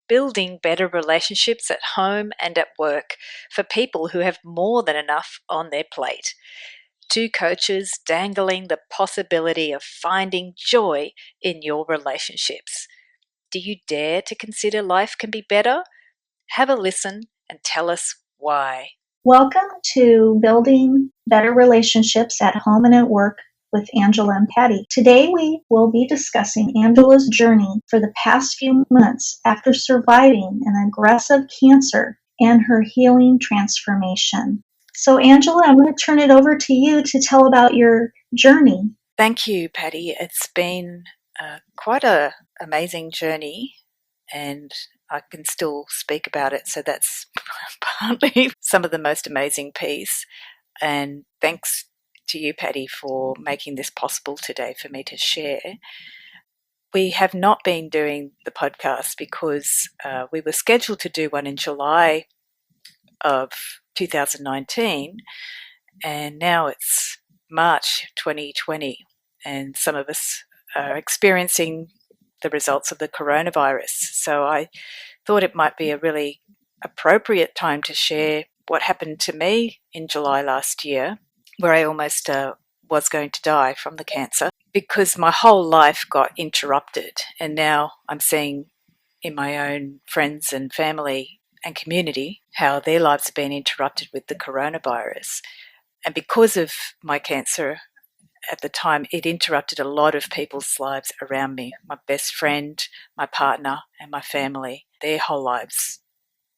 building better relationships at home and at work for people who have more than enough on their plate. Two coaches dangling the possibility of finding joy in your relationships. Do you dare to consider life can be better? Have a listen and tell us why. Welcome to Building Better Relationships at Home and at Work with Angela and Patty. Today we will be discussing Angela's journey for the past few months after surviving an aggressive cancer and her healing transformation. So Angela, I'm going to turn it over to you to tell about your journey. Thank you, Patty. It's been quite an amazing journey, and I can still speak about it, so that's partly some of the most amazing piece. And thanks to you, Patty, for making this possible today for me to share. We have not been doing the podcast because we were scheduled to do one in July of 2019, and now it's March 2020, and some of us are experiencing the results of the coronavirus. So I thought it might be a really appropriate time to share what happened to me in July last year, where I almost was going to die from the cancer, because my whole life got interrupted, and now I'm seeing in my own friends and family and community how their lives have been interrupted with the coronavirus. And because of my cancer at the time, it interrupted a lot of people's lives around me. My best friend, my partner, and my family, their whole lives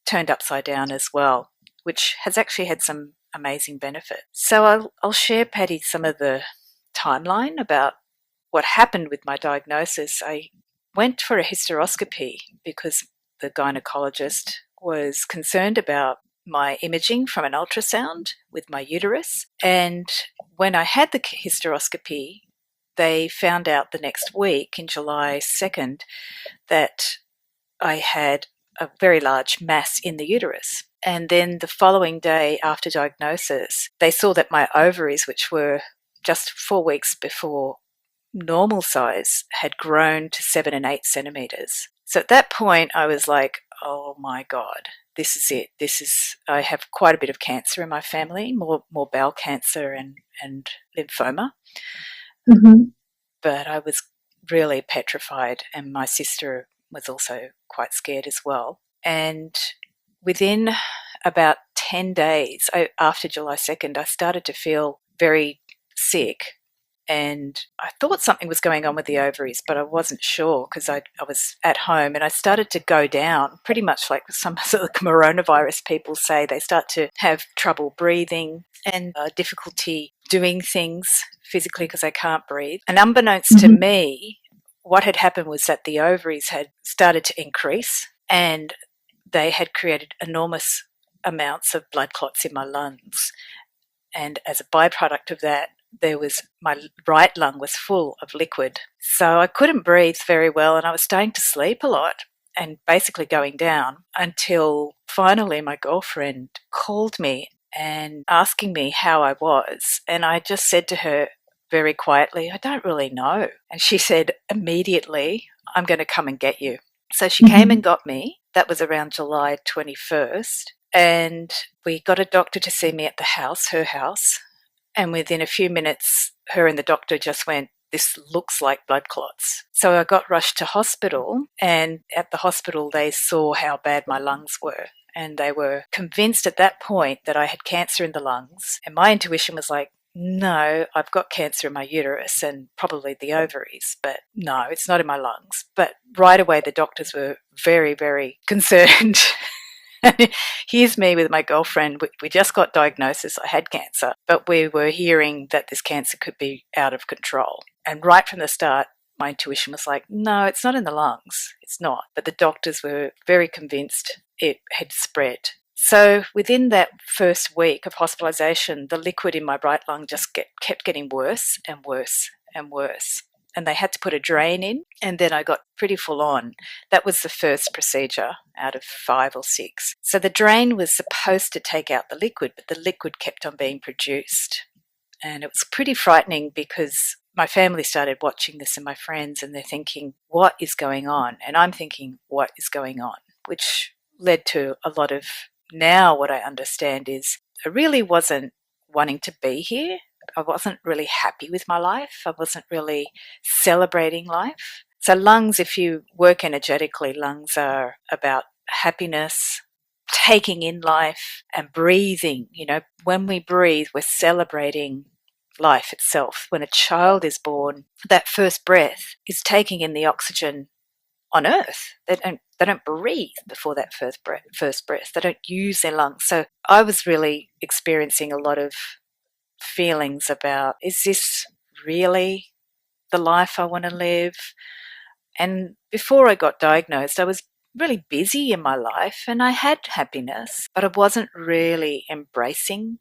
turned upside down as well, which has actually had some amazing benefit. So I'll share, Patty, some of the timeline about what happened with my diagnosis. I went for a hysteroscopy because the gynecologist was concerned about my imaging from an ultrasound with my uterus. And when I had the hysteroscopy, they found out the next week, in July 2nd, that I had a very large mass in the uterus. And then the following day after diagnosis, they saw that my ovaries, which were just 4 weeks before normal size, had grown to 7 and 8 centimeters. So at that point, I was like, oh my God, this is it. I have quite a bit of cancer in my family, more bowel cancer and lymphoma. Mm-hmm. But I was really petrified, and my sister was also quite scared as well. And within about 10 days after July 2nd, I started to feel very sick. And I thought something was going on with the ovaries, but I wasn't sure because I was at home, and I started to go down, pretty much like some of the coronavirus people say. They start to have trouble breathing and difficulty doing things physically because they can't breathe. And unbeknownst to me, what had happened was that the ovaries had started to increase, and they had created enormous amounts of blood clots in my lungs. And as a byproduct of that, my right lung was full of liquid. So I couldn't breathe very well, and I was starting to sleep a lot and basically going down, until finally my girlfriend called me and asking me how I was. And I just said to her very quietly, I don't really know. And she said immediately, I'm going to come and get you. So she came and got me. That was around July 21st. And we got a doctor to see me at the house, her house. And within a few minutes, her and the doctor just went, this looks like blood clots. So I got rushed to hospital, and at the hospital they saw how bad my lungs were. And they were convinced at that point that I had cancer in the lungs. And my intuition was like, no, I've got cancer in my uterus and probably the ovaries, but no, it's not in my lungs. But right away the doctors were very, very concerned. Here's me with my girlfriend. We just got diagnosis. I had cancer, but we were hearing that this cancer could be out of control. And right from the start, my intuition was like, no, it's not in the lungs. It's not. But the doctors were very convinced it had spread. So within that first week of hospitalisation, the liquid in my right lung just kept getting worse and worse and worse. And they had to put a drain in, and then I got pretty full on. That was the first procedure out of 5 or 6. So the drain was supposed to take out the liquid, but the liquid kept on being produced. And it was pretty frightening because my family started watching this and my friends, and they're thinking, what is going on? And I'm thinking, what is going on? which led to a lot of, now what I understand is I really wasn't wanting to be here. I wasn't really happy with my life. I wasn't really celebrating life. So lungs, if you work energetically, lungs are about happiness, taking in life and breathing. You know, when we breathe, we're celebrating life itself. When a child is born, that first breath is taking in the oxygen on earth. They don't breathe before that first breath. They don't use their lungs. So I was really experiencing a lot of feelings about, is this really the life I want to live? And before I got diagnosed, I was really busy in my life and I had happiness, but I wasn't really embracing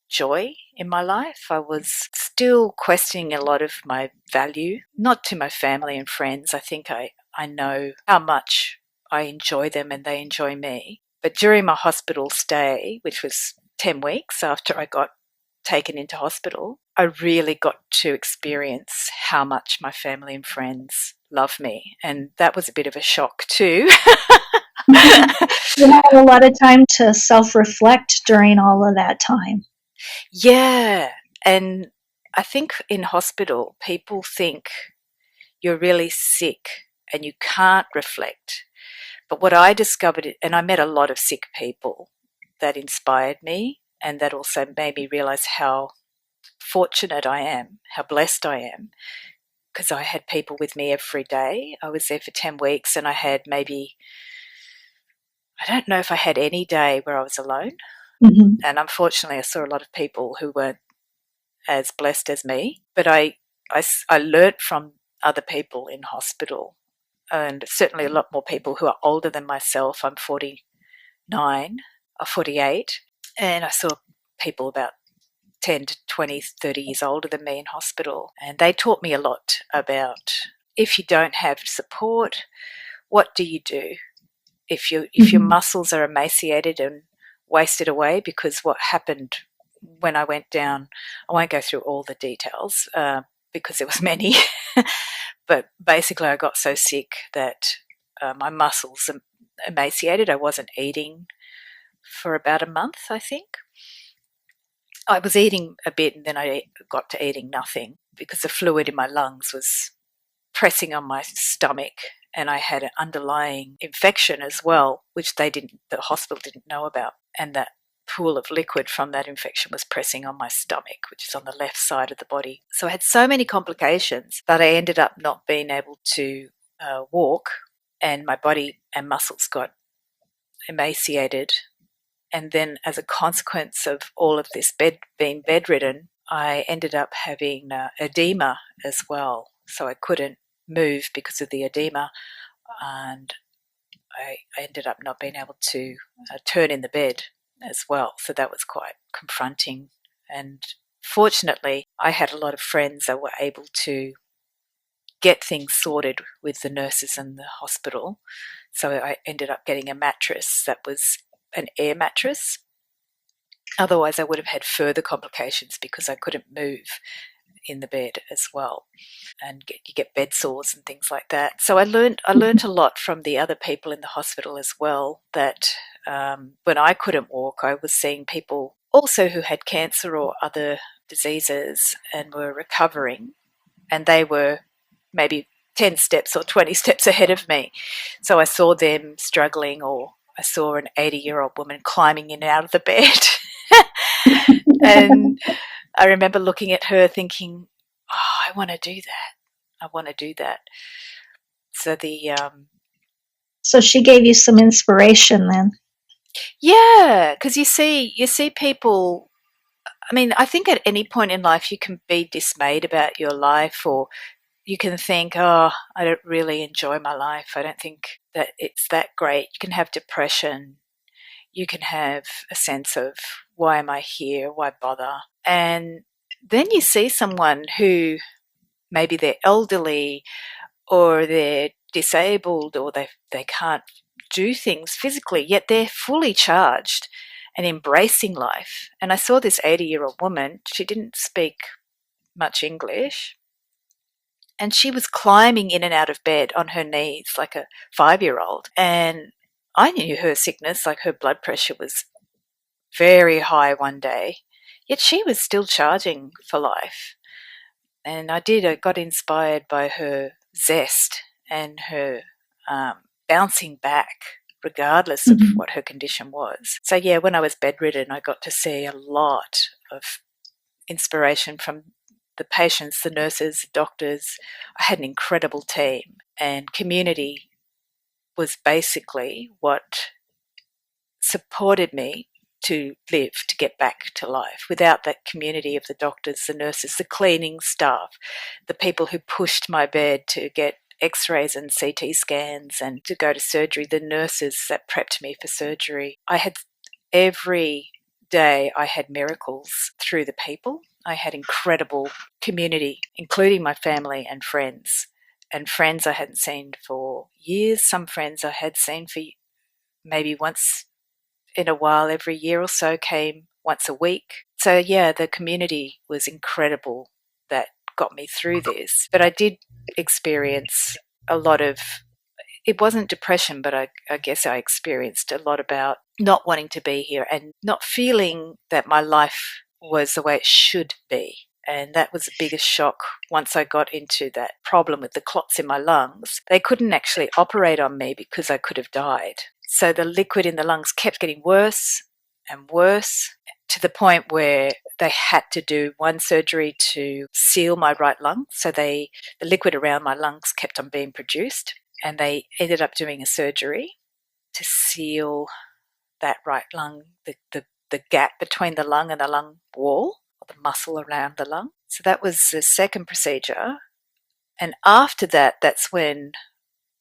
joy in my life. I was still questioning a lot of my value, not to my family and friends. I think I know how much I enjoy them and they enjoy me. But during my hospital stay, which was 10 weeks after I got taken into hospital, I really got to experience how much my family and friends love me. And that was a bit of a shock too. You had a lot of time to self-reflect during all of that time. Yeah. And I think in hospital, people think you're really sick and you can't reflect. But what I discovered, and I met a lot of sick people that inspired me and that also made me realize how fortunate I am, how blessed I am, because I had people with me every day. I was there for 10 weeks and I had maybe, I don't know if I had any day where I was alone. Mm-hmm. And unfortunately, I saw a lot of people who weren't as blessed as me. But I learnt from other people in hospital, and certainly a lot more people who are older than myself. I'm 49 or 48, and I saw people about 10 to 20, 30 years older than me in hospital. And they taught me a lot about, if you don't have support, what do you do? If your muscles are emaciated and wasted away, because what happened when I went down, I won't go through all the details because there was many, but basically I got so sick that my muscles emaciated. I wasn't eating for about a month, I think. I was eating a bit and then I got to eating nothing because the fluid in my lungs was pressing on my stomach, and I had an underlying infection as well, which the hospital didn't know about. And that pool of liquid from that infection was pressing on my stomach, which is on the left side of the body. So I had so many complications that I ended up not being able to walk, and my body and muscles got emaciated. And then as a consequence of all of this being bedridden, I ended up having edema as well. So I couldn't move because of the edema, and I ended up not being able to turn in the bed as well. So that was quite confronting. And fortunately, I had a lot of friends that were able to get things sorted with the nurses in the hospital. So I ended up getting a mattress that was an air mattress. Otherwise, I would have had further complications because I couldn't move in the bed as well, and you get bed sores and things like that. So I learned a lot from the other people in the hospital as well. That when I couldn't walk, I was seeing people also who had cancer or other diseases and were recovering, and they were maybe 10 steps or 20 steps ahead of me. So I saw them struggling, or I saw an 80-year-old woman climbing in and out of the bed. And I remember looking at her thinking, oh, I want to do that. I want to do that. So So she gave you some inspiration then. yeah, because you see people. I mean, I think at any point in life you can be dismayed about your life, or you can think, oh, I don't really enjoy my life. I don't think that it's that great. You can have depression. You can have a sense of, why am I here? Why bother? And then you see someone who, maybe they're elderly or they're disabled, or they can't do things physically, yet they're fully charged and embracing life. And I saw this 80-year-old woman. She didn't speak much English, and she was climbing in and out of bed on her knees like a 5-year-old. And I knew her sickness, like her blood pressure was very high one day, yet she was still charging for life. And I got inspired by her zest and her bouncing back regardless of Mhm. what her condition was. So yeah, when I was bedridden, I got to see a lot of inspiration from the patients, the nurses, the doctors. I had an incredible team, and community was basically what supported me to live, to get back to life. Without that community of the doctors, the nurses, the cleaning staff, the people who pushed my bed to get x-rays and CT scans and to go to surgery, the nurses that prepped me for surgery. Every day I had miracles through the people. I had incredible community, including my family and friends. And friends I hadn't seen for years. Some friends I had seen for maybe once in a while, every year or so, came once a week. So yeah, the community was incredible that got me through this. But I did experience a lot of, it wasn't depression, but I guess I experienced a lot about not wanting to be here and not feeling that my life was the way it should be. And that was the biggest shock once I got into that problem with the clots in my lungs. They couldn't actually operate on me because I could have died. So the liquid in the lungs kept getting worse and worse to the point where they had to do one surgery to seal my right lung. So the liquid around my lungs kept on being produced, and they ended up doing a surgery to seal that right lung, the gap between the lung and the lung wall, or the muscle around the lung. So that was the second procedure. And after that, that's when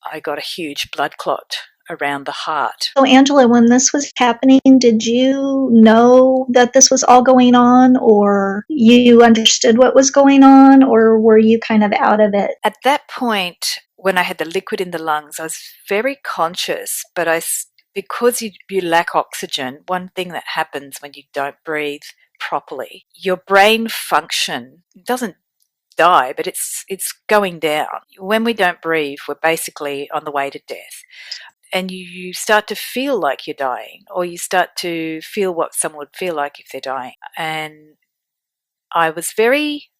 I got a huge blood clot around the heart. So, Angela, when this was happening, did you know that this was all going on, or you understood what was going on, or were you kind of out of it? At that point, when I had the liquid in the lungs, I was very conscious, but because you lack oxygen, one thing that happens when you don't breathe properly, your brain function doesn't die, but it's going down. When we don't breathe, we're basically on the way to death. And you start to feel like you're dying, or you start to feel what someone would feel like if they're dying. And I was very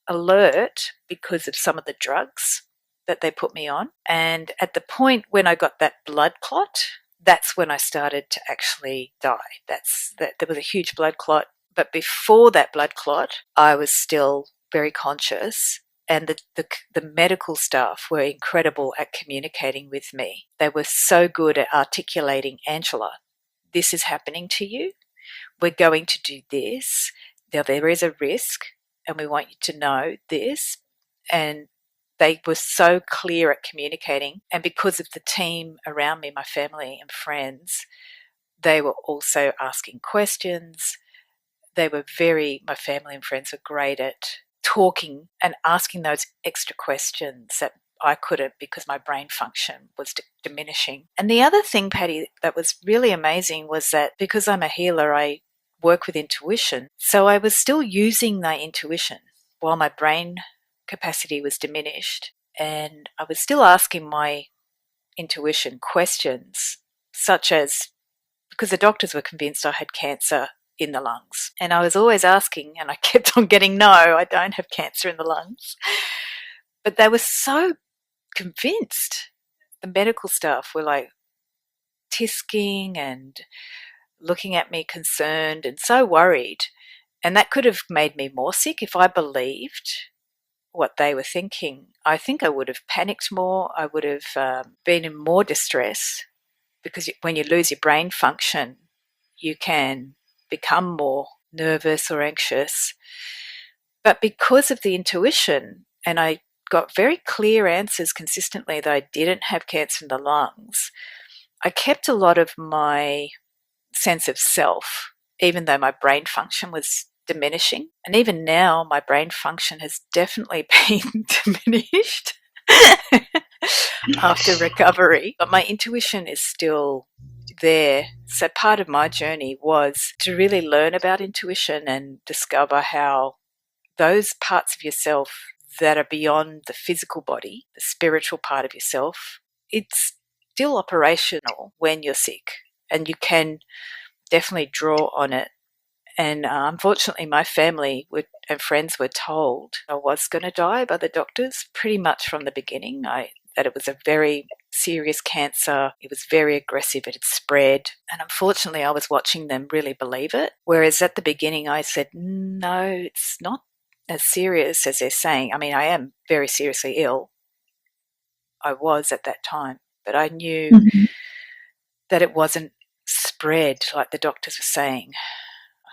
alert because of some of the drugs that they put me on. And at the point when I got that blood clot, that's when I started to actually die. There was a huge blood clot. But before that blood clot, I was still very conscious. And the medical staff were incredible at communicating with me. They were so good at articulating, Angela, this is happening to you. We're going to do this. Now, there is a risk, and we want you to know this. And they were so clear at communicating. And because of the team around me, my family and friends, they were also asking questions. My family and friends were great at talking and asking those extra questions that I couldn't because my brain function was diminishing. And the other thing, Patty, that was really amazing was that because I'm a healer, I work with intuition. So I was still using my intuition while my brain capacity was diminished. And I was still asking my intuition questions, such as, because the doctors were convinced I had cancer in the lungs. And I was always asking, and I kept on getting, no, I don't have cancer in the lungs. But they were so convinced. The medical staff were like tisking and looking at me concerned and so worried. And that could have made me more sick if I believed what they were thinking. I think I would have panicked more. I would have been in more distress, because when you lose your brain function, you can become more nervous or anxious. But because of the intuition, and I got very clear answers consistently that I didn't have cancer in the lungs, I kept a lot of my sense of self, even though my brain function was diminishing. And even now, my brain function has definitely been diminished after recovery, but my intuition is still there. So part of my journey was to really learn about intuition and discover how those parts of yourself that are beyond the physical body, the spiritual part of yourself, it's still operational when you're sick, and you can definitely draw on it. And unfortunately, my family and friends were told I was going to die by the doctors pretty much from the beginning. That it was a very serious cancer. It was very aggressive. It had spread. And unfortunately, I was watching them really believe it. Whereas at the beginning, I said, no, it's not as serious as they're saying. I mean, I am very seriously ill. I was at that time. But I knew Mhm. that it wasn't spread like the doctors were saying.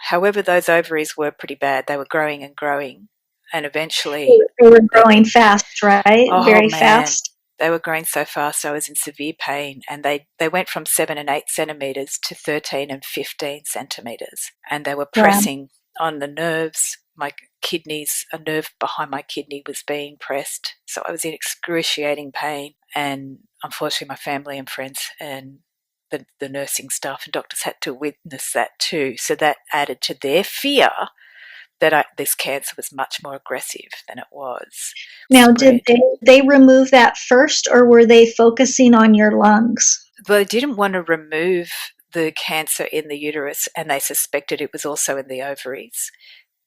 However, those ovaries were pretty bad. They were growing and growing. And eventually, They were growing fast, right? oh Very man, fast. they were growing so fast. I was in severe pain. And they went from 7 and 8 centimetres to 13 and 15 centimetres. And they were Wow. pressing on the nerves. My kidneys, a nerve behind my kidney was being pressed. So I was in excruciating pain. And unfortunately, my family and friends and the nursing staff and doctors had to witness that too. So that added to their fear that this cancer was much more aggressive than it was Now, did spread. they remove that first, or were they focusing on your lungs? They didn't want to remove the cancer in the uterus, and they suspected it was also in the ovaries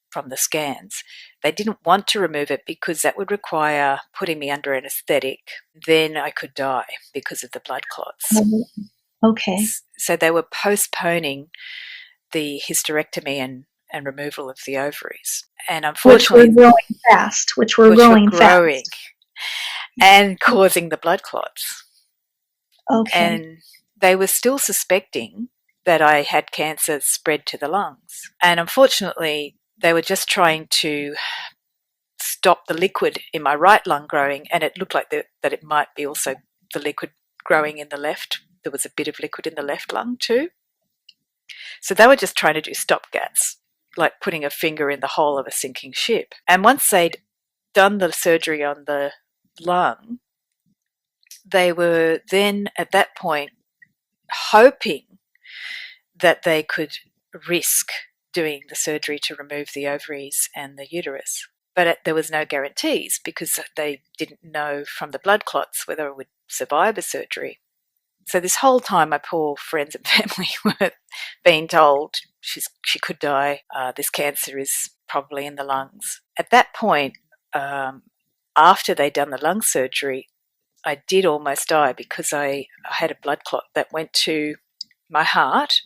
from the scans. They didn't want to remove it because that would require putting me under anesthetic. Then I could die because of the blood clots. Oh, okay. So they were postponing the hysterectomy and removal of the ovaries. And Which were unfortunately, growing fast, which were which were growing growing fast. and causing the blood clots. Okay. And they were still suspecting that I had cancer spread to the lungs. And unfortunately, they were just trying to stop the liquid in my right lung growing, and it looked like that it might be also the liquid growing in the left. There was a bit of liquid in the left lung too. So they were just trying to do stopgaps, like putting a finger in the hole of a sinking ship. And once they'd done the surgery on the lung, they were then at that point hoping that they could risk doing the surgery to remove the ovaries and the uterus. But there was no guarantees because they didn't know from the blood clots whether it would survive a surgery. So this whole time, my poor friends and family were being told she could die. This cancer is probably in the lungs. At that point, after they'd done the lung surgery, I did almost die because I had a blood clot that went to my heart,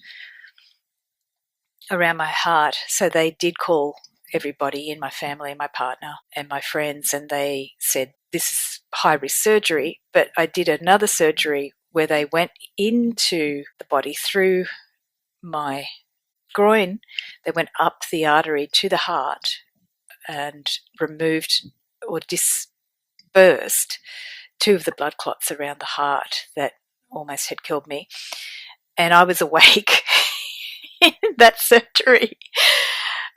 around my heart. So they did call everybody in my family, my partner and my friends, and they said, this is high risk surgery. But I did another surgery where they went into the body through my groin. They went up the artery to the heart and removed or dispersed two of the blood clots around the heart that almost had killed me. And I was awake in that surgery.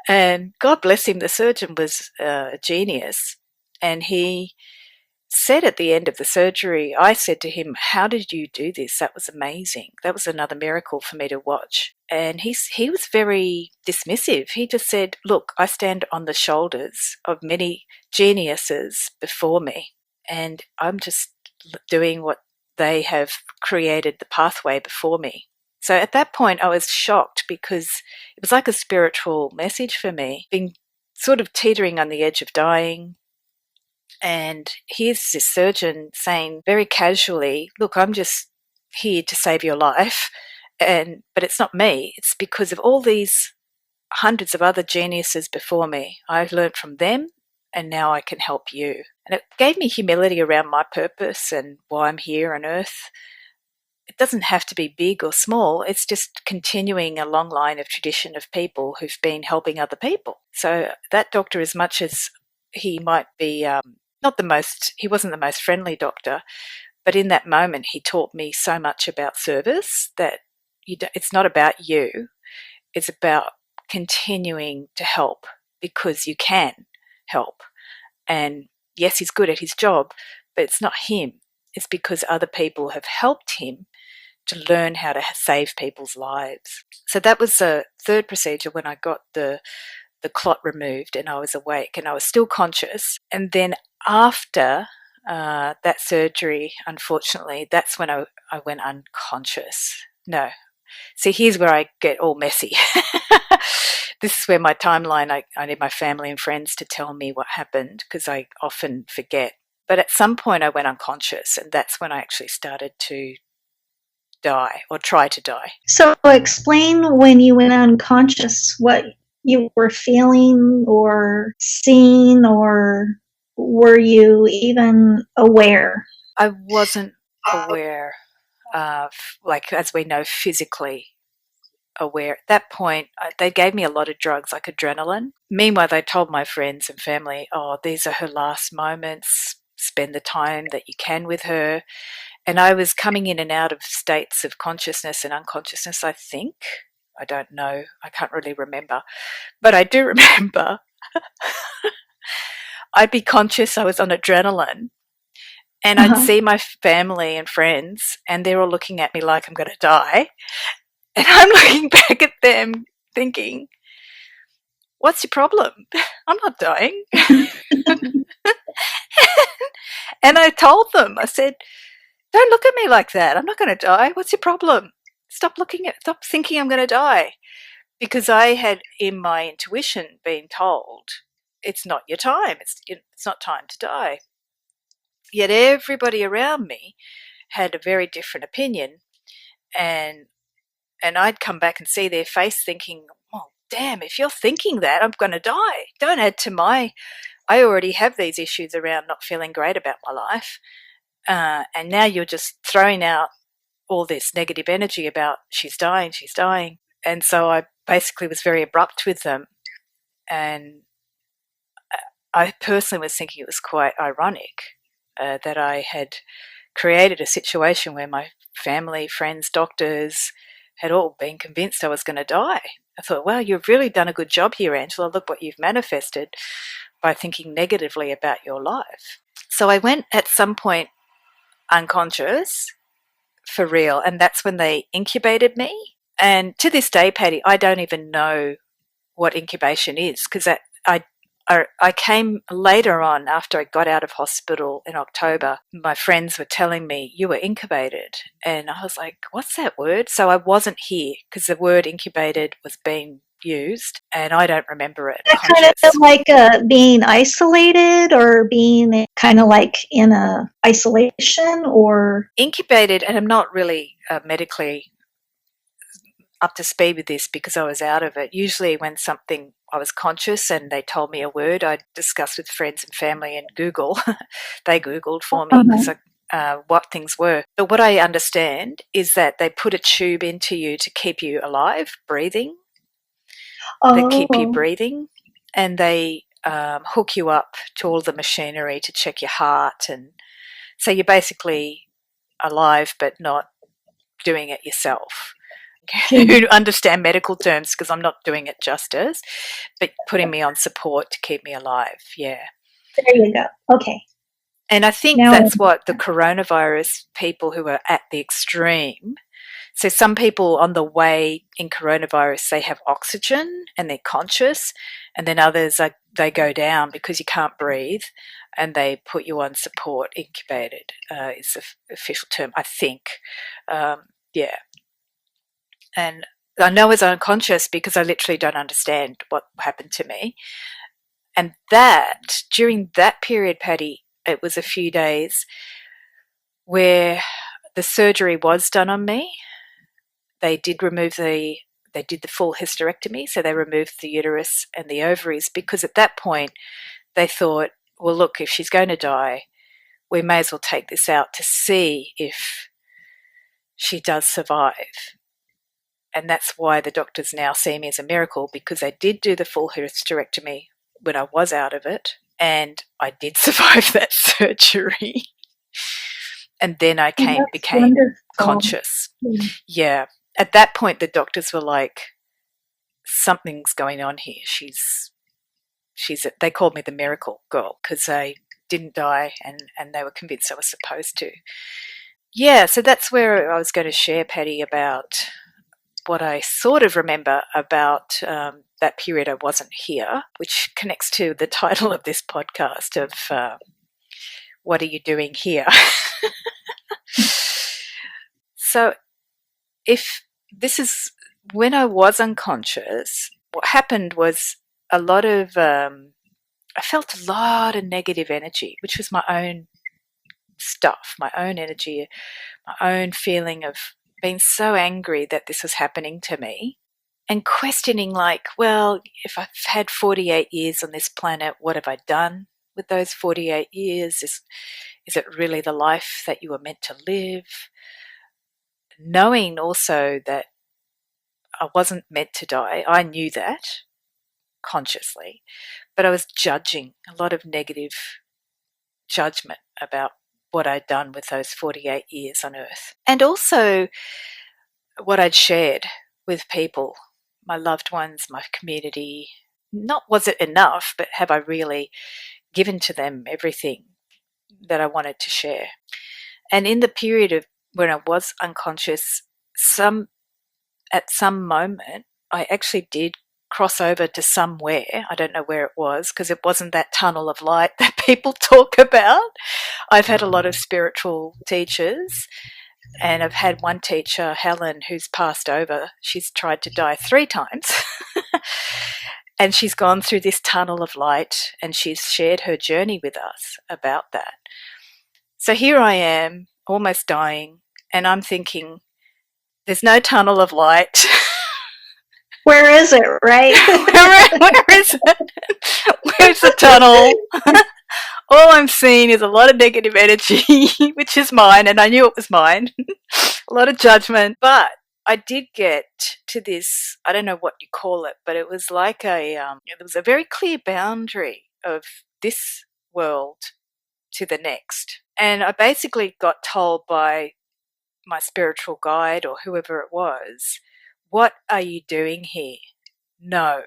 And God bless him, the surgeon was a genius. And he said at the end of the surgery, I said to him, how did you do this? That was amazing. That was another miracle for me to watch. And he was very dismissive. He just said, look, I stand on the shoulders of many geniuses before me, and I'm just doing what they have created the pathway before me. So at that point, I was shocked because it was like a spiritual message for me, being sort of teetering on the edge of dying. And here's this surgeon saying very casually, look, I'm just here to save your life. But it's not me. It's because of all these hundreds of other geniuses before me. I've learned from them, and now I can help you. And it gave me humility around my purpose and why I'm here on earth. It doesn't have to be big or small. It's just continuing a long line of tradition of people who've been helping other people. So that doctor, as much as he might be he wasn't the most friendly doctor, but in that moment he taught me so much about service that it's not about you. It's about continuing to help because you can help. And yes, he's good at his job, but it's not him. It's because other people have helped him to learn how to save people's lives. So that was the third procedure when I got the clot removed and I was awake and I was still conscious. And then after that surgery, unfortunately, that's when I went unconscious. No. See, here's where I get all messy. This is where my timeline, I need my family and friends to tell me what happened because I often forget. But at some point I went unconscious, and that's when I actually started to die or try to die. So explain when you went unconscious what you were feeling or seeing, or were you even aware? I wasn't aware of, like, as we know, physically aware. At that point, they gave me a lot of drugs, like adrenaline. Meanwhile, they told my friends and family, oh, these are her last moments. Spend the time that you can with her. And I was coming in and out of states of consciousness and unconsciousness, I think. I don't know. I can't really remember. But I do remember I'd be conscious I was on adrenaline, and I'd Uh-huh. see my family and friends, and they're all looking at me like I'm going to die. And I'm looking back at them thinking, what's your problem? I'm not dying. And I told them, I said, don't look at me like that. I'm not going to die. What's your problem? Stop thinking I'm going to die. Because I had in my intuition been told, it's not your time. It's not time to die. Yet everybody around me had a very different opinion, and I'd come back and see their face thinking, well, damn, if you're thinking that, I'm going to die. Don't add to I already have these issues around not feeling great about my life. And now you're just throwing out all this negative energy about she's dying, she's dying. And so I basically was very abrupt with them. And I personally was thinking it was quite ironic that I had created a situation where my family, friends, doctors had all been convinced I was going to die. I thought, wow, you've really done a good job here, Angela. Look what you've manifested by thinking negatively about your life. So I went at some point unconscious for real, and that's when they incubated me. And to this day, Patty, I don't even know what incubation is because I came later on after I got out of hospital in October. My friends were telling me, you were incubated. And I was like, what's that word? So I wasn't here because the word incubated was being used and I don't remember it. I'm That kind conscious. of like being isolated, or being kind of like in a isolation, or Incubated, and I'm not really medically up to speed with this because I was out of it. Usually when I was conscious and they told me a word, I'd discuss with friends and family and Google. They Googled for me because what things were. But what I understand is that they put a tube into you to keep you alive, breathing. They keep you oh, breathing, and they hook you up to all the machinery to check your heart. And so you're basically alive but not doing it yourself. Who understand medical terms because I'm not doing it justice, but putting me on support to keep me alive. Yeah. there you go. Okay, And I think now that's what the coronavirus people who are at the extreme. So some people on the way in coronavirus, they have oxygen and they're conscious, and then others they go down because you can't breathe, and they put you on support. Incubated is the official term, I think. Yeah. And I know it's unconscious because I literally don't understand what happened to me. And during that period, Patty, it was a few days where the surgery was done on me. They did the full hysterectomy, so they removed the uterus and the ovaries because at that point they thought, well, look, if she's going to die, we may as well take this out to see if she does survive. And that's why the doctors now see me as a miracle, because I did do the full hysterectomy when I was out of it, and I did survive that surgery. And then I that's became wonderful. conscious. Yeah. At that point, the doctors were like, something's going on here. They called me the miracle girl because I didn't die, and they were convinced I was supposed to. Yeah, so that's where I was going to share, Patty, about what I sort of remember about that period I wasn't here, which connects to the title of this podcast of what are you doing here? So if this is when I was unconscious, what happened was a lot of, I felt a lot of negative energy, which was my own stuff, my own energy, my own feeling of being so angry that this was happening to me and questioning, like, well, if I've had 48 years on this planet, what have I done with those 48 years? Is it really the life that you were meant to live? Knowing also that I wasn't meant to die, I knew that consciously, but I was judging, a lot of negative judgment about what I'd done with those 48 years on Earth. And also what I'd shared with people, my loved ones, my community. Not was it enough, but have I really given to them everything that I wanted to share? And in the period of when I was unconscious, at some moment, I actually did cross over to somewhere. I don't know where it was, because it wasn't that tunnel of light that people talk about. I've had a lot of spiritual teachers, and I've had one teacher, Helen, who's passed over. She's tried to die 3 times. And she's gone through this tunnel of light, and she's shared her journey with us about that. So here I am, almost dying, and I'm thinking, there's no tunnel of light. Where is it, right? where is it? Where's the tunnel? All I'm seeing is a lot of negative energy, which is mine, and I knew it was mine. A lot of judgment. But I did get to this, I don't know what you call it, but it was like there was a very clear boundary of this world to the next. And I basically got told by my spiritual guide or whoever it was, what are you doing here? No.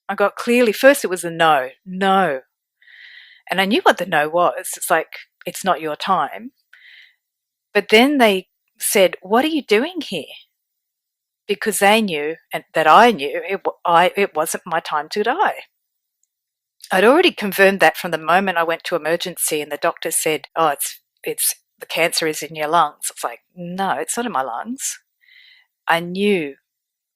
I got clearly, first it was a no. And I knew what the no was. It's like, it's not your time. But then they said, what are you doing here? Because they knew, and that I knew, it wasn't my time to die. I'd already confirmed that from the moment I went to emergency and the doctor said, oh, it's the cancer is in your lungs. It's like, no, it's not in my lungs. I knew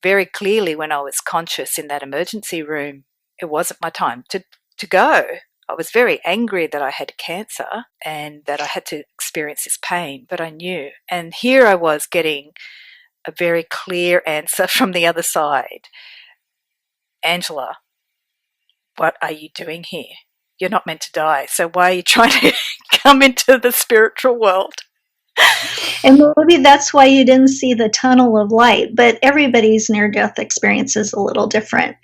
very clearly when I was conscious in that emergency room, it wasn't my time to go. I was very angry that I had cancer and that I had to experience this pain, but I knew. And here I was getting a very clear answer from the other side. Angela, what are you doing here? You're not meant to die, so why are you trying to come into the spiritual world? And maybe that's why you didn't see the tunnel of light, but everybody's near-death experience is a little different.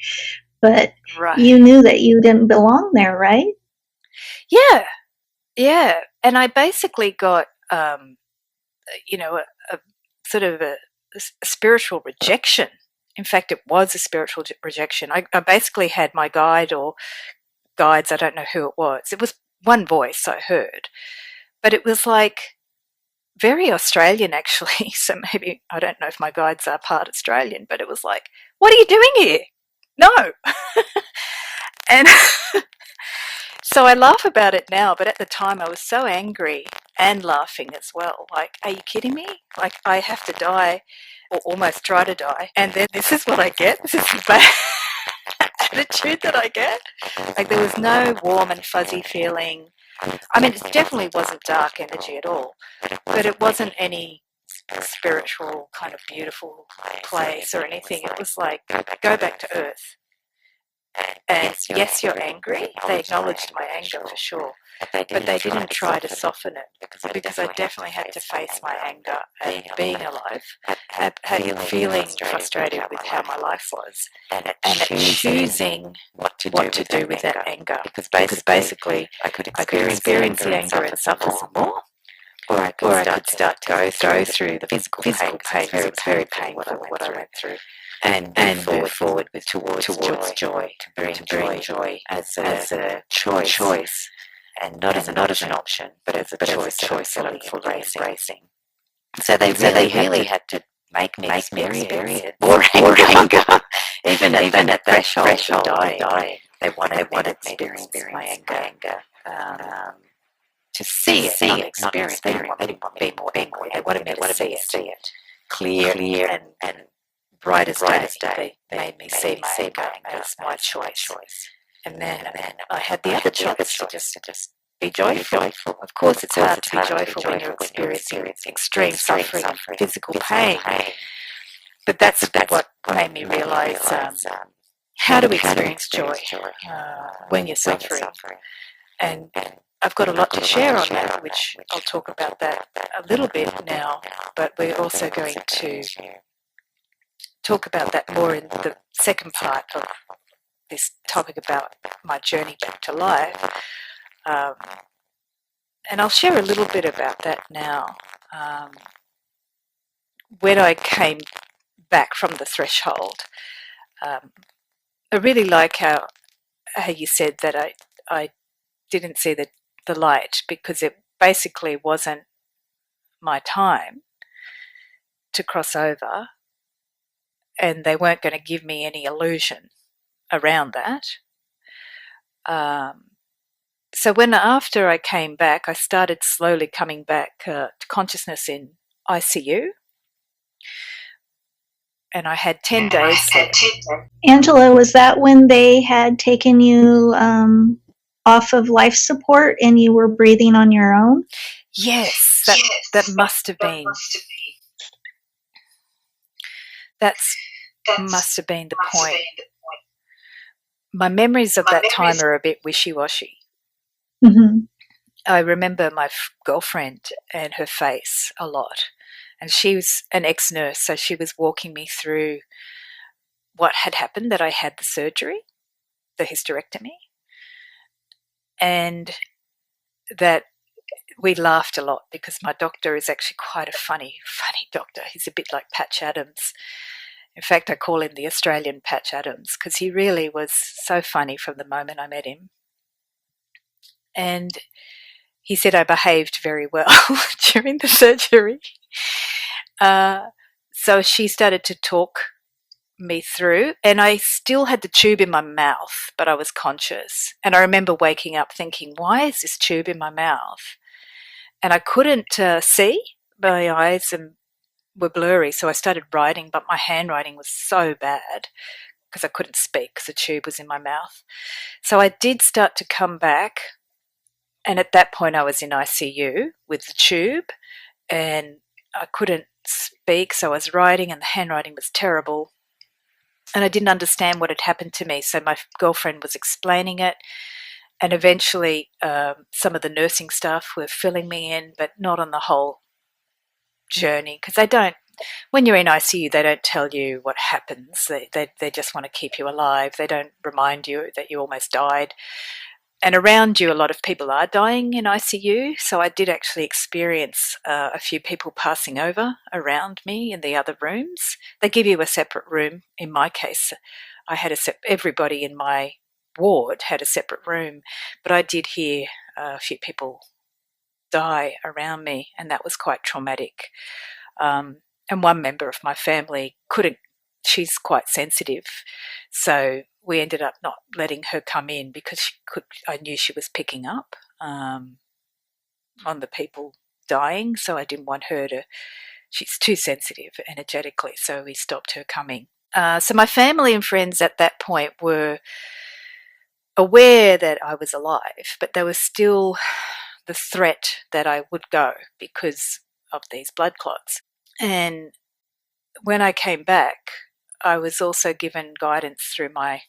But right. You knew that you didn't belong there, right? Yeah. And I basically got, a sort of a spiritual rejection. In fact, it was a spiritual rejection. I basically had my guide or guides, I don't know who it was. It was one voice I heard. But it was like very Australian, actually. So maybe, I don't know if my guides are part Australian, but it was like, what are you doing here? No. And so I laugh about it now, but at the time I was so angry and laughing as well. Like, are you kidding me? Like, I have to die or almost try to die. And then this is what I get. This is the bad attitude that I get. Like, there was no warm and fuzzy feeling. I mean, it definitely wasn't dark energy at all, but it wasn't any spiritual kind of beautiful place or anything. It was like, go back to earth. And yes, you're angry. They acknowledged my anger for sure, but they didn't try to soften it, because I definitely had to face my anger and being alive, feeling frustrated with how my life was, and choosing what to do with that anger. Because basically I could experience the anger and suffer some more, or I could start to go through the physical pain. It's very painful what I went through. And move forward with towards joy, to bring joy as a choice, and not as an option, but as a choice that I'm fully embracing. So they really had to make me experience more anger, even at that threshold of dying. They wanted me to experience my anger. to see it, not experience. They didn't want me to be more angry. They wanted me to see it clear and bright as day. They made me see my anger as my choice. And then I had the other choice to just be joyful. Of course, it's hard to be joyful when you're experiencing extreme suffering and physical pain. But that's what made me realise how to experience joy when you're suffering. And I've got a lot to share on that, which I'll talk about that a little bit now, but we're also going to talk about that more in the second part of this topic about my journey back to life. And I'll share a little bit about that now. When I came back from the threshold, I really like how you said that I didn't see the light because it basically wasn't my time to cross over, and they weren't going to give me any illusion around that. So after I came back, I started slowly coming back to consciousness in ICU, and I had 10 days there. Angela, was that when they had taken you off of life support and you were breathing on your own? Yes, that must have been. That must have been the point. My memories of that time are a bit wishy-washy. Mm-hmm. I remember my girlfriend and her face a lot. And she was an ex-nurse, so she was walking me through what had happened, that I had the surgery, the hysterectomy, and that we laughed a lot because my doctor is actually quite a funny doctor. He's a bit like Patch Adams. In fact, I call him the Australian Patch Adams because he really was so funny from the moment I met him. And he said I behaved very well during the surgery. So she started to talk me through, and I still had the tube in my mouth, but I was conscious. And I remember waking up thinking, why is this tube in my mouth? And I couldn't see. My eyes were blurry, so I started writing, but my handwriting was so bad because I couldn't speak because the tube was in my mouth. So I did start to come back, and at that point I was in ICU with the tube, and I couldn't speak, so I was writing, and the handwriting was terrible. And I didn't understand what had happened to me, so my girlfriend was explaining it, and eventually some of the nursing staff were filling me in, but not on the whole journey, because they don't, when you're in ICU, they don't tell you what happens. They just want to keep you alive. They don't remind you that you almost died. And around you, a lot of people are dying in ICU, so I did actually experience a few people passing over around me in the other rooms. They give you a separate room. In my case, I had everybody in my ward had a separate room, but I did hear a few people die around me, and that was quite traumatic. And one member of my family couldn't, she's quite sensitive, so we ended up not letting her come in because I knew she was picking up on the people dying, so I didn't want her to, she's too sensitive energetically, so we stopped her coming. So my family and friends at that point were aware that I was alive, but there was still the threat that I would go because of these blood clots. And when I came back, I was also given guidance through my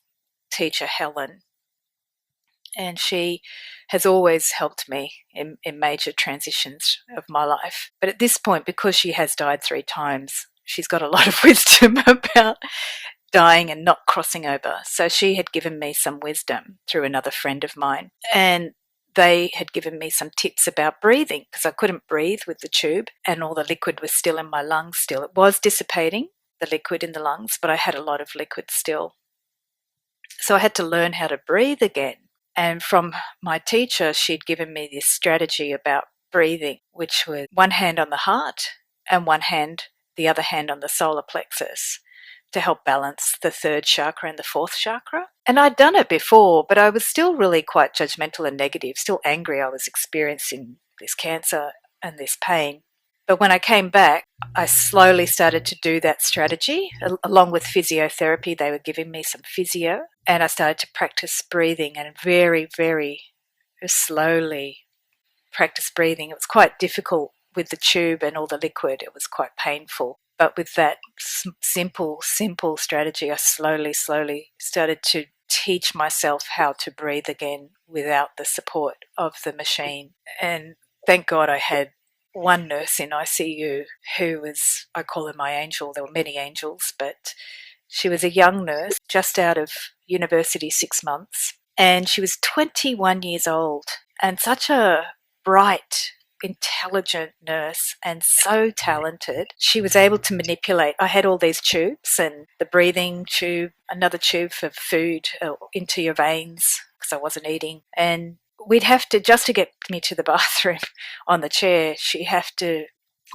teacher, Helen, and she has always helped me in major transitions of my life. But at this point, because she has died 3 times, she's got a lot of wisdom about dying and not crossing over. So she had given me some wisdom through another friend of mine, and they had given me some tips about breathing because I couldn't breathe with the tube and all the liquid was still in my lungs still. It was dissipating, the liquid in the lungs, but I had a lot of liquid still. So I had to learn how to breathe again. And from my teacher, she'd given me this strategy about breathing, which was one hand on the heart and the other hand on the solar plexus, to help balance the third chakra and the fourth chakra. And I'd done it before, but I was still really quite judgmental and negative, still angry I was experiencing this cancer and this pain. But when I came back, I slowly started to do that strategy along with physiotherapy. They were giving me some physio, and I started to practice breathing and very, very slowly practice breathing. It was quite difficult with the tube and all the liquid. It was quite painful. But with that simple strategy, I slowly started to teach myself how to breathe again without the support of the machine. And thank God I had one nurse in ICU who was, I call her my angel. There were many angels, but she was a young nurse just out of university, 6 months. And she was 21 years old and such a bright, intelligent nurse and so talented. She was able to manipulate. I had all these tubes and the breathing tube, another tube for food into your veins because I wasn't eating. And we'd have to, just to get me to the bathroom on the chair, she'd have to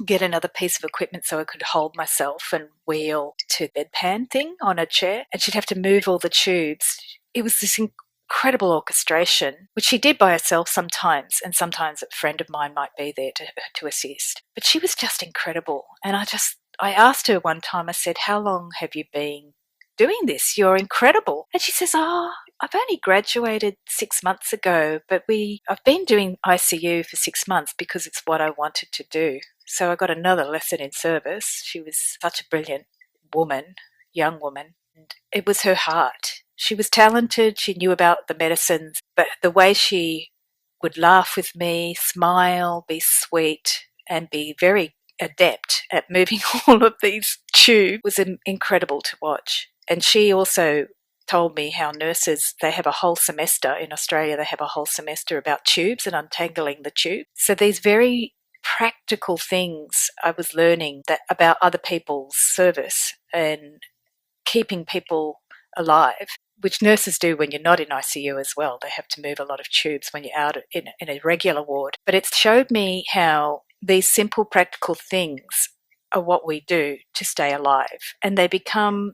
get another piece of equipment so I could hold myself and wheel to the bedpan thing on a chair. And she'd have to move all the tubes. It was this incredible orchestration, which she did by herself sometimes, and sometimes a friend of mine might be there to assist. But she was just incredible. And I asked her one time, I said, how long have you been doing this? You're incredible. And she says, I've only graduated 6 months ago, but I've been doing ICU for 6 months because it's what I wanted to do. So I got another lesson in service. She was such a brilliant woman, young woman, and it was her heart. She was talented, she knew about the medicines, but the way she would laugh with me, smile, be sweet, and be very adept at moving all of these tubes was incredible to watch. And she also told me how nurses, they have a whole semester in Australia, they have a whole semester about tubes and untangling the tube. So these very practical things I was learning that about other people's service and keeping people alive, which nurses do when you're not in ICU as well. They have to move a lot of tubes when you're out in a regular ward. But it showed me how these simple practical things are what we do to stay alive. And they become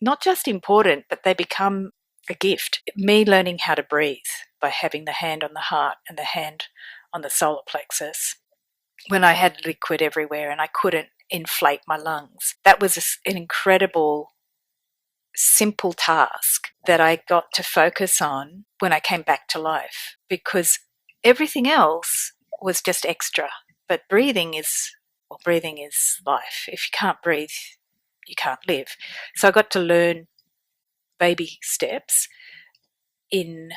not just important, but they become a gift. Me learning how to breathe by having the hand on the heart and the hand on the solar plexus when I had liquid everywhere and I couldn't inflate my lungs. That was an incredible, simple task that I got to focus on when I came back to life, because everything else was just extra. But breathing is life. If you can't breathe, you can't live. So I got to learn baby steps in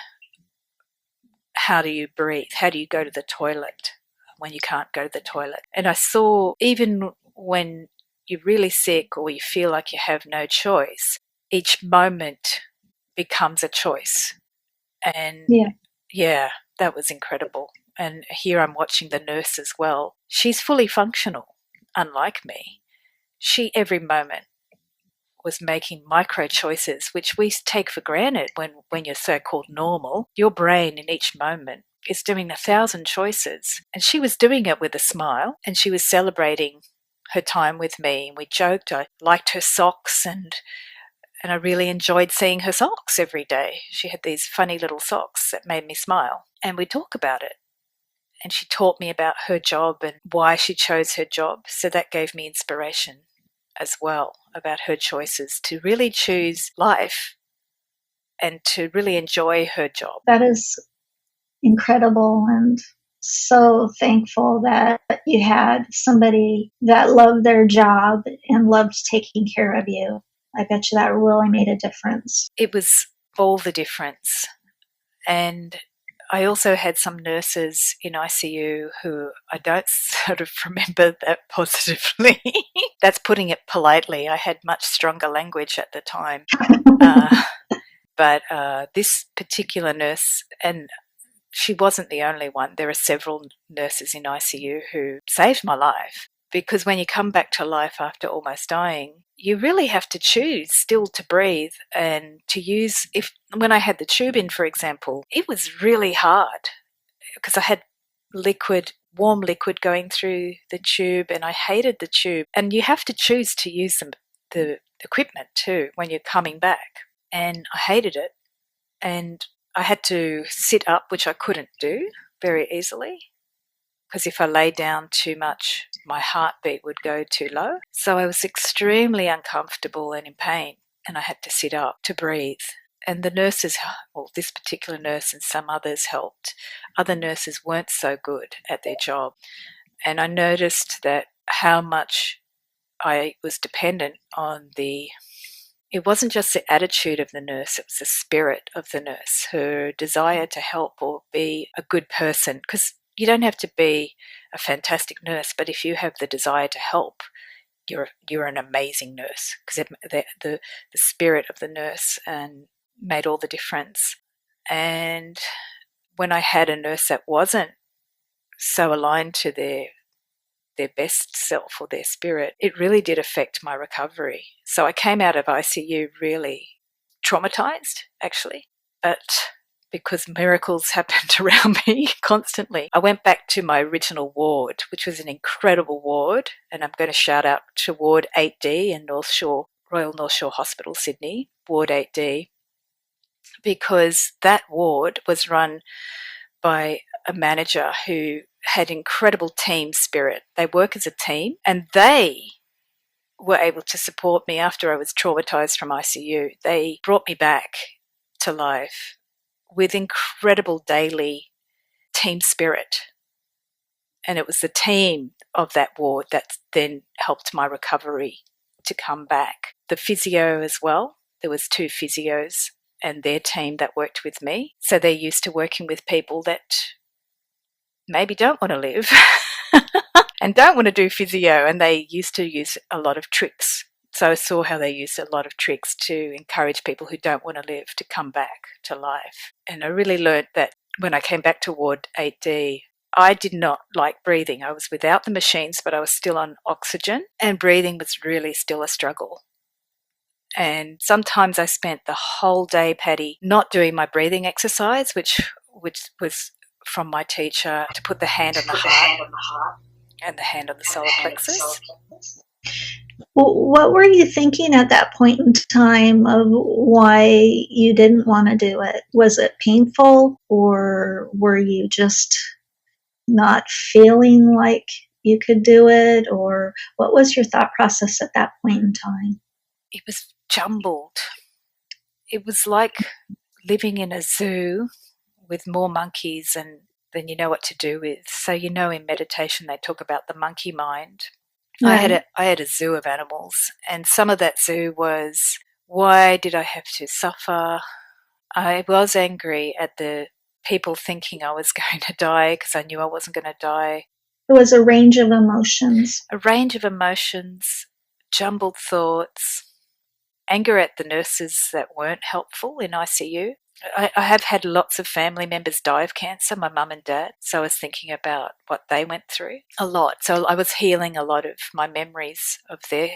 how do you breathe, how do you go to the toilet when you can't go to the toilet. And I saw even when you're really sick or you feel like you have no choice, each moment becomes a choice. And yeah, that was incredible. And here I'm watching the nurse as well. She's fully functional, unlike me. She, every moment, was making micro choices, which we take for granted when you're so-called normal. Your brain in each moment is doing 1,000 choices. And she was doing it with a smile, and she was celebrating her time with me. And we joked. I liked her socks, and I really enjoyed seeing her socks every day. She had these funny little socks that made me smile. And we talk about it. And she taught me about her job and why she chose her job. So that gave me inspiration as well about her choices to really choose life and to really enjoy her job. That is incredible, and so thankful that you had somebody that loved their job and loved taking care of you. I bet you that really made a difference. It was all the difference. And I also had some nurses in ICU who I don't sort of remember that positively. That's putting it politely. I had much stronger language at the time. But this particular nurse, and she wasn't the only one. There are several nurses in ICU who saved my life, because when you come back to life after almost dying, you really have to choose still to breathe and to use. When I had the tube in, for example, it was really hard because I had warm liquid going through the tube, and I hated the tube. And you have to choose to use the equipment too when you're coming back. And I hated it. And I had to sit up, which I couldn't do very easily, because if I lay down too much, my heartbeat would go too low. So I was extremely uncomfortable and in pain, and I had to sit up to breathe. And the nurses, well, this particular nurse and some others helped. Other nurses weren't so good at their job. And I noticed that how much I was dependent on it wasn't just the attitude of the nurse, it was the spirit of the nurse, her desire to help or be a good person. Because you don't have to be a fantastic nurse, but if you have the desire to help, you're an amazing nurse, because the spirit of the nurse and made all the difference. And when I had a nurse that wasn't so aligned to their best self or their spirit, it really did affect my recovery. So I came out of ICU really traumatized, actually, but because miracles happened around me constantly, I went back to my original ward, which was an incredible ward, and I'm going to shout out to Ward 8D in Royal North Shore Hospital, Sydney, Ward 8D, because that ward was run by a manager who had incredible team spirit. They work as a team, and they were able to support me after I was traumatized from ICU. They brought me back to life with incredible daily team spirit. And it was the team of that ward that then helped my recovery to come back. The physio as well. There was 2 physios and their team that worked with me. So they're used to working with people that maybe don't want to live and don't want to do physio, and they used to use a lot of tricks. So I saw how they used a lot of tricks to encourage people who don't want to live to come back to life. And I really learned that when I came back to Ward 8D, I did not like breathing. I was without the machines, but I was still on oxygen, and breathing was really still a struggle. And sometimes I spent the whole day, Patty, not doing my breathing exercise, which was from my teacher, to put the hand on the heart and the hand on the solar plexus. Well, what were you thinking at that point in time of why you didn't want to do it? Was it painful, or were you just not feeling like you could do it? Or what was your thought process at that point in time? It was jumbled. It was like living in a zoo with more monkeys than you know what to do with. So in meditation they talk about the monkey mind. Right. I had a zoo of animals, and some of that zoo was, why did I have to suffer? I was angry at the people thinking I was going to die, because I knew I wasn't going to die. It was a range of emotions. A range of emotions, jumbled thoughts, anger at the nurses that weren't helpful in ICU. I have had lots of family members die of cancer, my mum and dad, so I was thinking about what they went through a lot. So I was healing a lot of my memories of their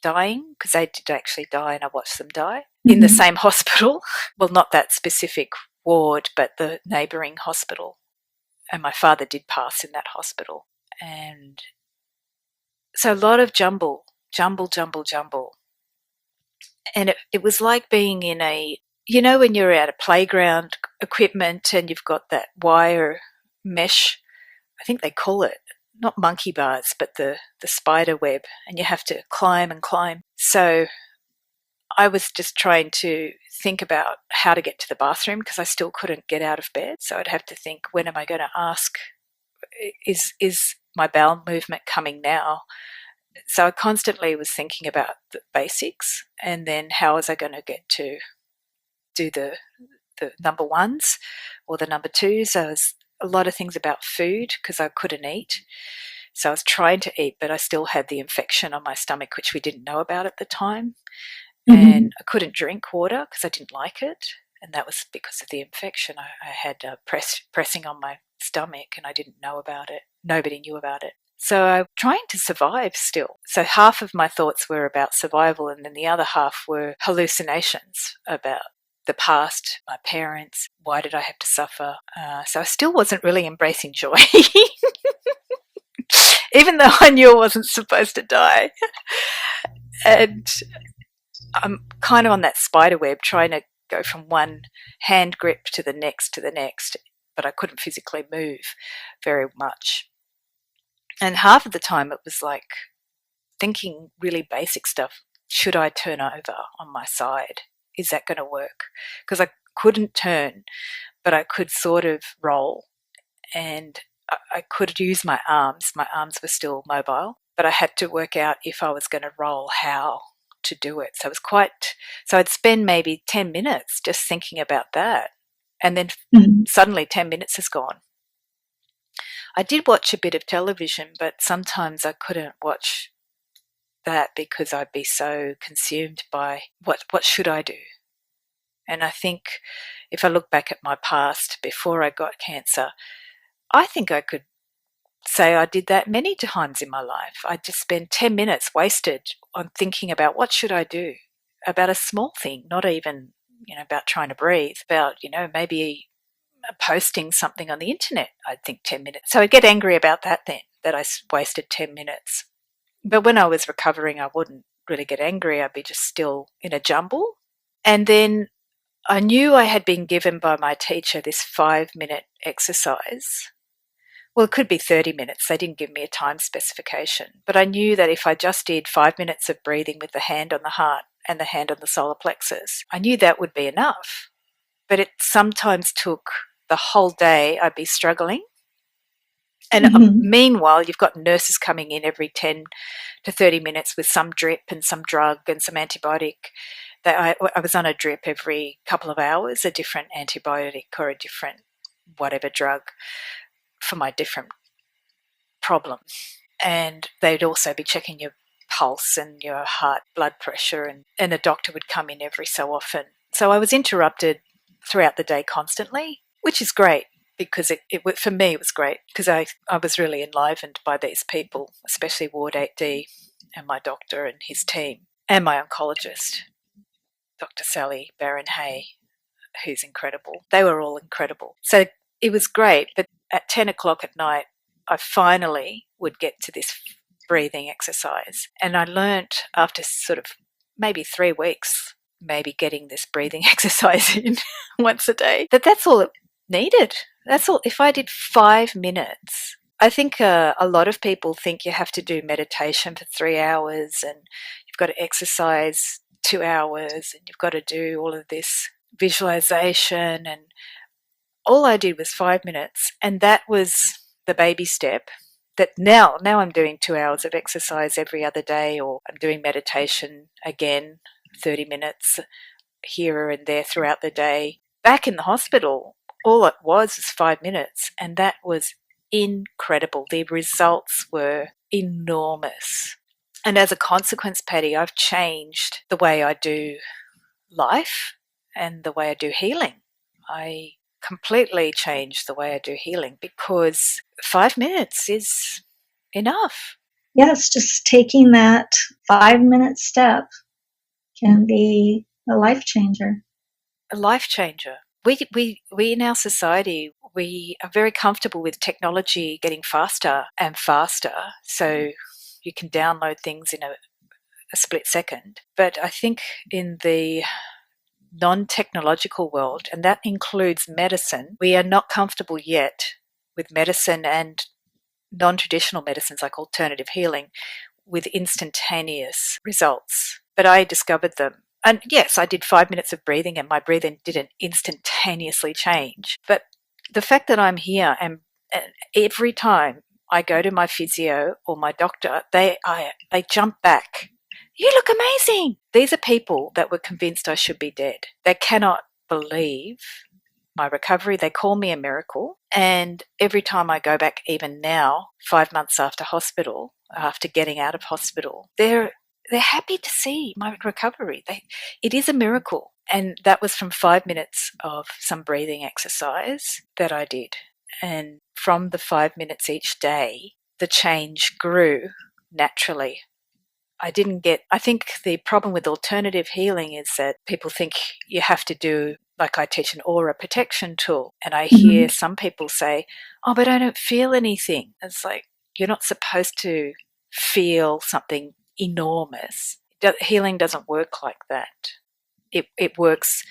dying, because they did actually die and I watched them die in the same hospital. Well, not that specific ward, but the neighbouring hospital. And my father did pass in that hospital. And so a lot of jumble. And it was like being in when you're at a playground equipment and you've got that wire mesh, I think they call it, not monkey bars, but the spider web, and you have to climb and climb. So I was just trying to think about how to get to the bathroom, because I still couldn't get out of bed. So I'd have to think, when am I going to ask, is my bowel movement coming now? So I constantly was thinking about the basics, and then how was I going to get to do the number ones or the number twos. So it was a lot of things about food, because I couldn't eat. So I was trying to eat, but I still had the infection on my stomach, which we didn't know about at the time. And I couldn't drink water because I didn't like it. And that was because of the infection. I had pressing on my stomach, and I didn't know about it. Nobody knew about it. So I'm trying to survive still. So half of my thoughts were about survival, and then the other half were hallucinations about the past, my parents, why did I have to suffer? So I still wasn't really embracing joy, even though I knew I wasn't supposed to die. And I'm kind of on that spider web trying to go from one hand grip to the next, but I couldn't physically move very much. And half of the time it was like thinking really basic stuff. Should I turn over on my side? Is that going to work? Because I couldn't turn, but I could sort of roll, and I could use my arms. My arms were still mobile, but I had to work out if I was going to roll, how to do it. So it was so I'd spend maybe 10 minutes just thinking about that. And then suddenly 10 minutes is gone. I did watch a bit of television, but sometimes I couldn't watch that because I'd be so consumed by what should I do? And I think if I look back at my past before I got cancer, I think I could say I did that many times in my life. I just spend 10 minutes wasted on thinking about what should I do, about a small thing, not even, about trying to breathe, about, maybe posting something on the internet. I'd think 10 minutes. So I'd get angry about that then, that I wasted 10 minutes. But when I was recovering, I wouldn't really get angry. I'd be just still in a jumble. And then I knew I had been given by my teacher this 5-minute exercise. Well, it could be 30 minutes. They didn't give me a time specification. But I knew that if I just did 5 minutes of breathing with the hand on the heart and the hand on the solar plexus, I knew that would be enough. But it sometimes took the whole day. I'd be struggling. And meanwhile, you've got nurses coming in every 10 to 30 minutes with some drip and some drug and some antibiotic. I was on a drip every couple of hours, a different antibiotic or a different whatever drug for my different problem. And they'd also be checking your pulse and your heart blood pressure, and a doctor would come in every so often. So I was interrupted throughout the day constantly, which is great. Because for me, it was great because I was really enlivened by these people, especially Ward 8D and my doctor and his team and my oncologist, Dr. Sally Barron-Hay, who's incredible. They were all incredible. So it was great, but at 10 o'clock at night, I finally would get to this breathing exercise. And I learnt after sort of maybe 3 weeks, maybe getting this breathing exercise in once a day, that's all it needed. That's all. If I did 5 minutes, I think a lot of people think you have to do meditation for 3 hours and you've got to exercise 2 hours and you've got to do all of this visualization. And all I did was 5 minutes, and that was the baby step. That now I'm doing 2 hours of exercise every other day, or I'm doing meditation again, 30 minutes here and there throughout the day. Back in the hospital, all it was 5 minutes, and that was incredible. The results were enormous. And as a consequence, Patty, I've changed the way I do life and the way I do healing. I completely changed the way I do healing because 5 minutes is enough. Yes, just taking that 5-minute step can be a life changer. A life changer. We in our society, we are very comfortable with technology getting faster and faster, so you can download things in a split second. But I think in the non-technological world, and that includes medicine, we are not comfortable yet with medicine and non-traditional medicines like alternative healing with instantaneous results. But I discovered them. And yes, I did 5 minutes of breathing and my breathing didn't instantaneously change. But the fact that I'm here and every time I go to my physio or my doctor, they jump back. You look amazing. These are people that were convinced I should be dead. They cannot believe my recovery. They call me a miracle. And every time I go back, even now, 5 months after hospital, after getting out of hospital, they're happy to see my recovery. It is a miracle. And that was from 5 minutes of some breathing exercise that I did. And from the 5 minutes each day, the change grew naturally. I think the problem with alternative healing is that people think you have to do, like I teach an aura protection tool. And I hear some people say, oh, but I don't feel anything. It's like, you're not supposed to feel something enormous. Healing doesn't work like that. It works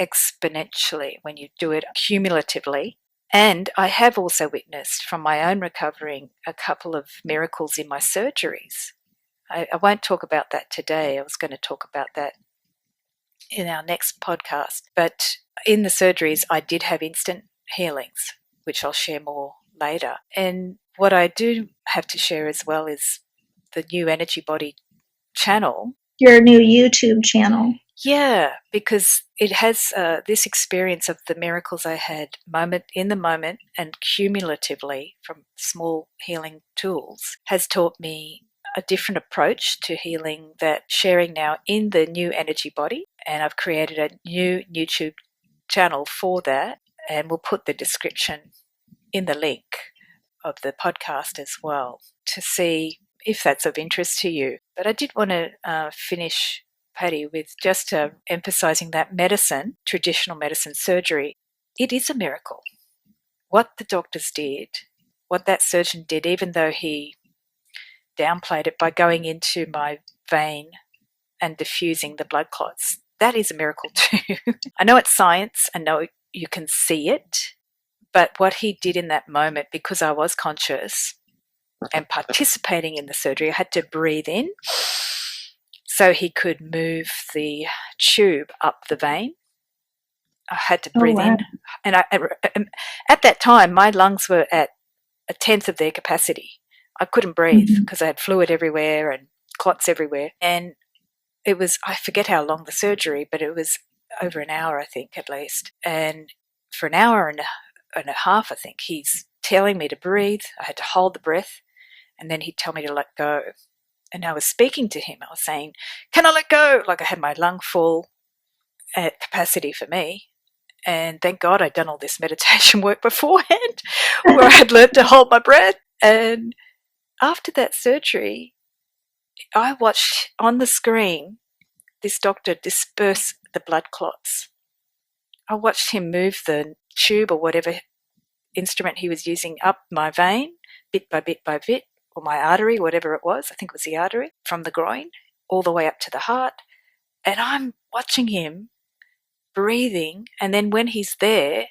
exponentially when you do it cumulatively. And I have also witnessed from my own recovering a couple of miracles in my surgeries. I won't talk about that today. I was going to talk about that in our next podcast. But in the surgeries, I did have instant healings, which I'll share more later. And what I do have to share as well is the new energy body channel. Your new YouTube channel. Yeah, because it has this experience of the miracles I had in the moment and cumulatively from small healing tools has taught me a different approach to healing that sharing now in the new energy body. And I've created a new YouTube channel for that, and we'll put the description in the link of the podcast as well to see if that's of interest to you. But I did want to finish, Patty, with just emphasizing that medicine, traditional medicine, surgery, it is a miracle. What the doctors did, what that surgeon did, even though he downplayed it by going into my vein and diffusing the blood clots, that is a miracle too. I know it's science, I know you can see it, but what he did in that moment, because I was conscious and participating in the surgery, I had to breathe in so he could move the tube up the vein. I had to breathe in. And at that time, my lungs were at a tenth of their capacity. I couldn't breathe because I had fluid everywhere and clots everywhere. And it was, I forget how long the surgery, but it was over an hour, I think, at least. And for an hour and a half, I think, he's telling me to breathe. I had to hold the breath, and then he'd tell me to let go. And I was speaking to him. I was saying, can I let go? Like I had my lung full at capacity for me. And thank God I'd done all this meditation work beforehand where I had learned to hold my breath. And after that surgery, I watched on the screen this doctor disperse the blood clots. I watched him move the tube or whatever instrument he was using up my vein, bit by bit by bit, or my artery, whatever it was. I think it was the artery, from the groin all the way up to the heart. And I'm watching him breathing, and then when he's there,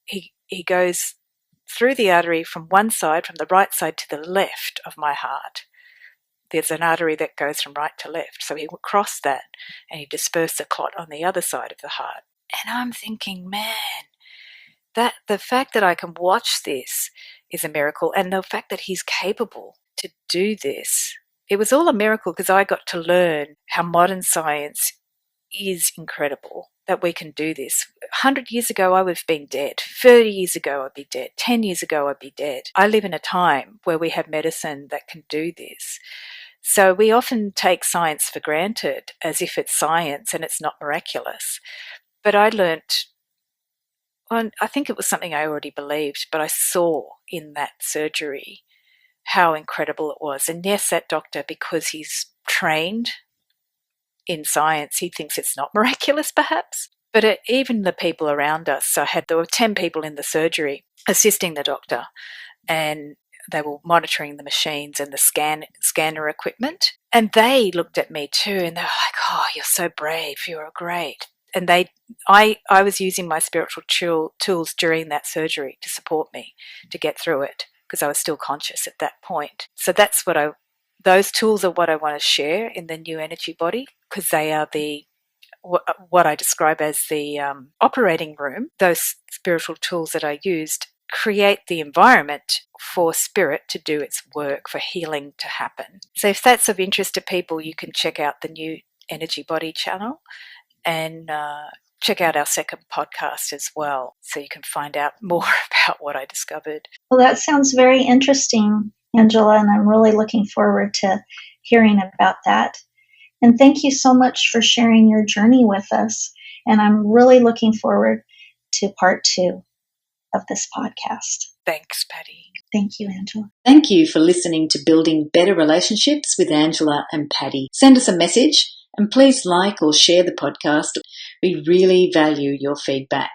he goes through the artery from one side, from the right side to the left of my heart. There's an artery that goes from right to left. So he would cross that and he dispersed the clot on the other side of the heart. And I'm thinking, man, that the fact that I can watch this is a miracle. And the fact that he's capable to do this, it was all a miracle because I got to learn how modern science is incredible, that we can do this. 100 years ago, I would have been dead. 30 years ago, I'd be dead. 10 years ago, I'd be dead. I live in a time where we have medicine that can do this. So we often take science for granted as if it's science and it's not miraculous. But I learnt, I think it was something I already believed, but I saw in that surgery how incredible it was. And yes, that doctor, because he's trained in science, he thinks it's not miraculous perhaps. But even the people around us, there were 10 people in the surgery assisting the doctor, and they were monitoring the machines and the scanner equipment. And they looked at me too, and they were like, oh, you're so brave, you're great. And I was using my spiritual tools during that surgery to support me to get through it because I was still conscious at that point. So that's those tools are what I want to share in the new energy body, because they are what I describe as the operating room. Those spiritual tools that I used create the environment for spirit to do its work, for healing to happen. So if that's of interest to people, you can check out the new energy body channel and check out our second podcast as well, so you can find out more about what I discovered. Well, that sounds very interesting, Angela, and I'm really looking forward to hearing about that. And thank you so much for sharing your journey with us. And I'm really looking forward to part 2 of this podcast. Thanks, Patty. Thank you, Angela. Thank you for listening to Building Better Relationships with Angela and Patty. Send us a message and please like or share the podcast. We really value your feedback.